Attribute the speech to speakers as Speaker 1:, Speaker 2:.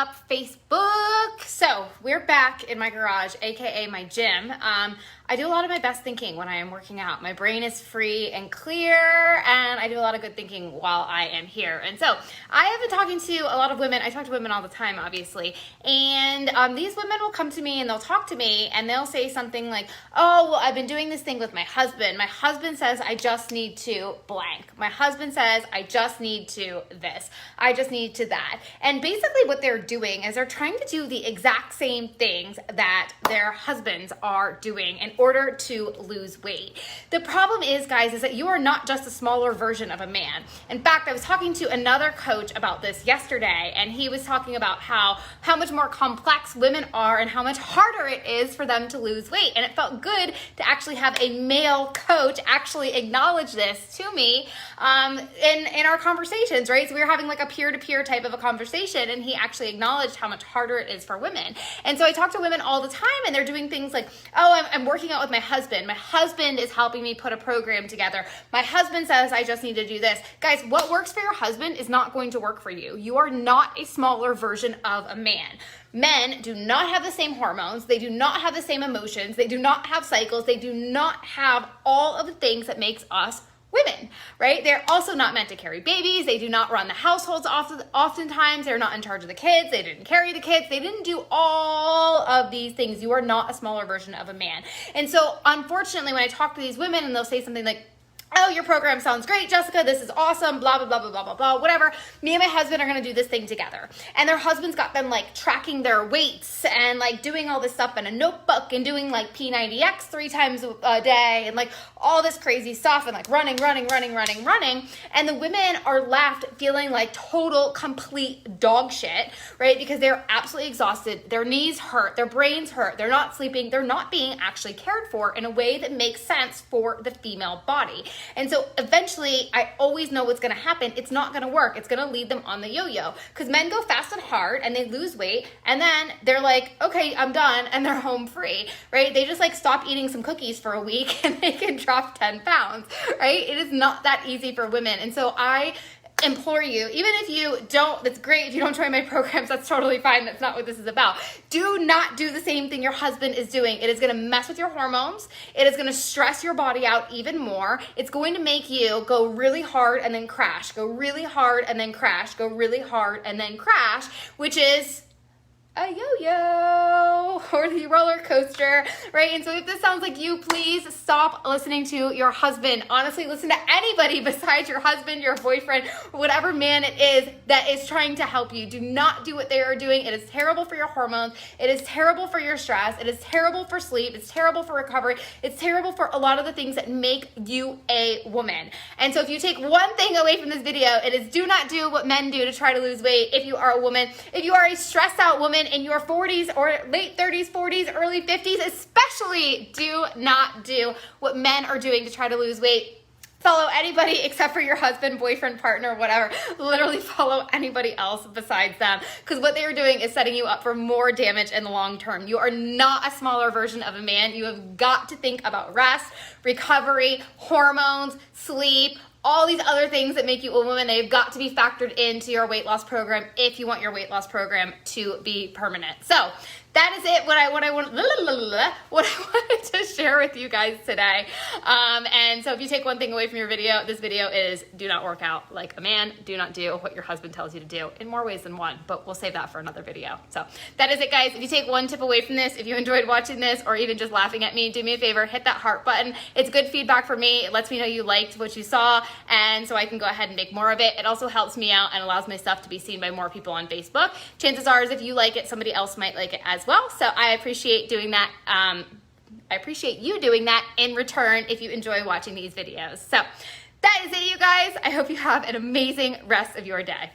Speaker 1: up, Facebook? So we're back in my garage, aka my gym. I do a lot of my best thinking when I am working out. My brain is free and clear, and I do a lot of good thinking while I am here. And so I have been talking to a lot of women. I talk to women all the time, obviously, and these women will come to me and they'll talk to me and they'll say something like, oh, well, I've been doing this thing with my husband. My husband says I just need to blank. My husband says I just need to this. I just need to that. And basically what they're doing is they're trying to do the exact same things that their husbands are doing in order to lose weight. The problem is, guys, is that you are not just a smaller version of a man. In fact, I was talking to another coach about this yesterday, and he was talking about how much more complex women are and how much harder it is for them to lose weight. And it felt good to actually have a male coach actually acknowledge this to me in our conversations, right? So we were having like a peer-to-peer type of a conversation, and he actually acknowledged how much harder it is for women. And so I talk to women all the time, and they're doing things like, oh, I'm working out with my husband. My husband is helping me put a program together. My husband says I just need to do this. Guys, what works for your husband is not going to work for you. You are not a smaller version of a man. Men do not have the same hormones. They do not have the same emotions. They do not have cycles. They do not have all of the things that makes us women, right? They're also not meant to carry babies. They do not run the households oftentimes. They're not in charge of the kids. They didn't carry the kids. They didn't do all of these things. You are not a smaller version of a man. And so unfortunately, when I talk to these women and they'll say something like, oh, your program sounds great, Jessica, this is awesome, blah, blah, blah, blah, blah, blah, blah, whatever. Me and my husband are gonna do this thing together. And their husband's got them like tracking their weights and like doing all this stuff in a notebook and doing like P90X 3 times a day and like all this crazy stuff and like running. And the women are left feeling like total, complete dog shit, right? Because they're absolutely exhausted. Their knees hurt, their brains hurt, they're not sleeping, they're not being actually cared for in a way that makes sense for the female body. And so eventually, I always know what's going to happen. It's not going to work. It's going to lead them on the yo-yo, because men go fast and hard and they lose weight, and then they're like, okay, I'm done, and they're home free, right? They just like stop eating some cookies for a week and they can drop 10 pounds, right? It is not that easy for women. And so I implore you, even if you don't, that's great. If you don't join my programs, that's totally fine. That's not what this is about. Do not do the same thing your husband is doing. It is going to mess with your hormones. It is going to stress your body out even more. It's going to make you go really hard and then crash, go really hard and then crash, go really hard and then crash, which is a yo-yo or the roller coaster, right? And so if this sounds like you, please stop listening to your husband. Honestly, listen to anybody besides your husband, your boyfriend, whatever man it is that is trying to help you. Do not do what they are doing. It is terrible for your hormones. It is terrible for your stress. It is terrible for sleep. It's terrible for recovery. It's terrible for a lot of the things that make you a woman. And so if you take one thing away from this video, it is do not do what men do to try to lose weight if you are a woman. If you are a stressed out woman in your 40s or late 30s, 40s, early 50s, especially do not do what men are doing to try to lose weight. Follow anybody except for your husband, boyfriend, partner, whatever. Literally follow anybody else besides them, because what they are doing is setting you up for more damage in the long term. You are not a smaller version of a man. You have got to think about rest, recovery, hormones, sleep, all these other things that make you a woman. They've got to be factored into your weight loss program if you want your weight loss program to be permanent. So that is it. What I wanted to share with you guys today. And so if you take one thing away from this video is do not work out like a man. Do not do what your husband tells you to do, in more ways than one, but we'll save that for another video. So that is it, guys. If you take one tip away from this, if you enjoyed watching this or even just laughing at me, do me a favor, hit that heart button. It's good feedback for me. It lets me know you liked what you saw, and so I can go ahead and make more of it. It also helps me out and allows my stuff to be seen by more people on Facebook. Chances are, if you like it, somebody else might like it as well. So I appreciate doing that. I appreciate you doing that in return if you enjoy watching these videos. So that is it, you guys. I hope you have an amazing rest of your day.